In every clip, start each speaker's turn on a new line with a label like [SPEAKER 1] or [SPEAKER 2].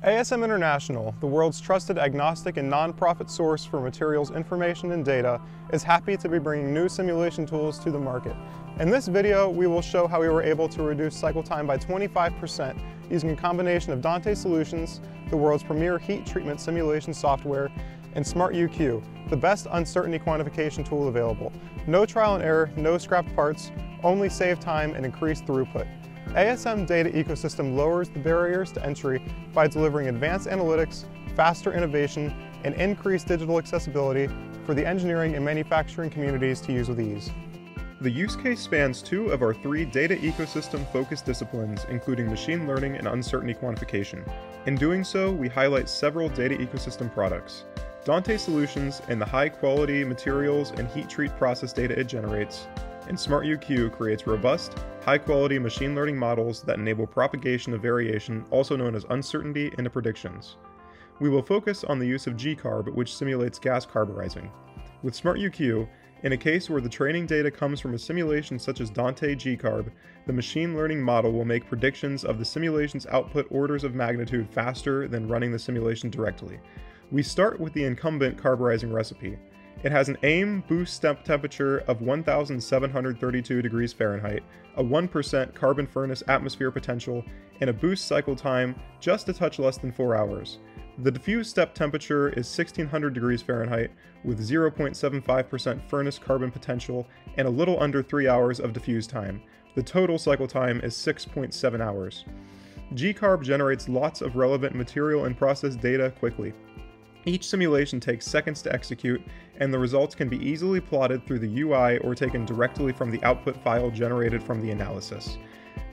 [SPEAKER 1] ASM International, the world's trusted agnostic and non-profit source for materials information and data, is happy to be bringing new simulation tools to the market. In this video, we will show how we were able to reduce cycle time by 25% using a combination of DANTE Solutions, the world's premier heat treatment simulation software, and SmartUQ, the best uncertainty quantification tool available. No trial and error, no scrapped parts, only save time and increase throughput. ASM Data Ecosystem lowers the barriers to entry by delivering advanced analytics, faster innovation, and increased digital accessibility for the engineering and manufacturing communities to use with ease. The use case spans two of our three data ecosystem-focused disciplines, including machine learning and uncertainty quantification. In doing so, we highlight several data ecosystem products. DANTE Solutions and the high-quality materials and heat treat process data it generates, and SmartUQ creates robust, high-quality machine learning models that enable propagation of variation, also known as uncertainty, into predictions. We will focus on the use of G-Carb, which simulates gas carburizing. With SmartUQ, in a case where the training data comes from a simulation such as DANTE G-Carb, the machine learning model will make predictions of the simulation's output orders of magnitude faster than running the simulation directly. We start with the incumbent carburizing recipe. It has an aim boost temperature of 1,732 degrees Fahrenheit, a 1% carbon furnace atmosphere potential, and a boost cycle time just a touch less than 4 hours. The diffuse step temperature is 1,600 degrees Fahrenheit with 0.75% furnace carbon potential and a little under 3 hours of diffuse time. The total cycle time is 6.7 hours. G-Carb generates lots of relevant material and process data quickly. Each simulation takes seconds to execute, and the results can be easily plotted through the UI or taken directly from the output file generated from the analysis.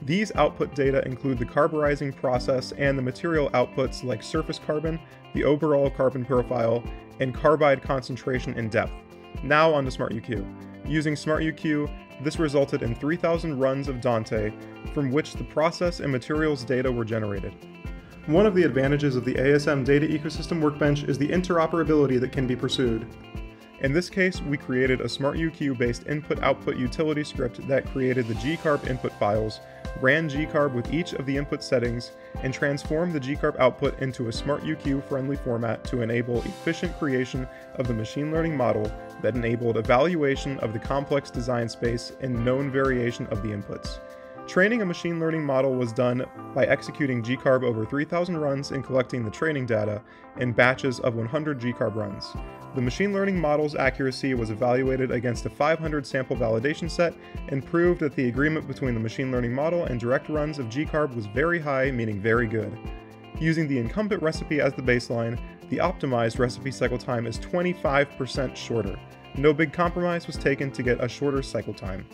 [SPEAKER 1] These output data include the carburizing process and the material outputs like surface carbon, the overall carbon profile, and carbide concentration and depth. Now on to SmartUQ. Using SmartUQ, this resulted in 3,000 runs of DANTE, from which the process and materials data were generated. One of the advantages of the ASM Data Ecosystem Workbench is the interoperability that can be pursued. In this case, we created a SmartUQ-based input-output utility script that created the G-Carb input files, ran G-Carb with each of the input settings, and transformed the G-Carb output into a SmartUQ-friendly format to enable efficient creation of the machine learning model that enabled evaluation of the complex design space and known variation of the inputs. Training a machine learning model was done by executing G-Carb over 3,000 runs and collecting the training data in batches of 100 G-Carb runs. The machine learning model's accuracy was evaluated against a 500 sample validation set and proved that the agreement between the machine learning model and direct runs of G-Carb was very high, meaning very good. Using the incumbent recipe as the baseline, the optimized recipe cycle time is 25% shorter. No big compromise was taken to get a shorter cycle time.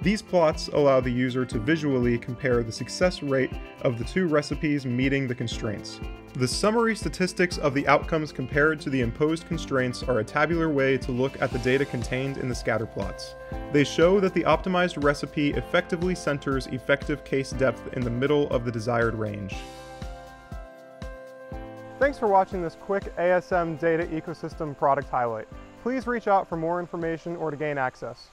[SPEAKER 1] These plots allow the user to visually compare the success rate of the two recipes meeting the constraints. The summary statistics of the outcomes compared to the imposed constraints are a tabular way to look at the data contained in the scatter plots. They show that the optimized recipe effectively centers effective case depth in the middle of the desired range. Thanks for watching this quick ASM Data Ecosystem product highlight. Please reach out for more information or to gain access.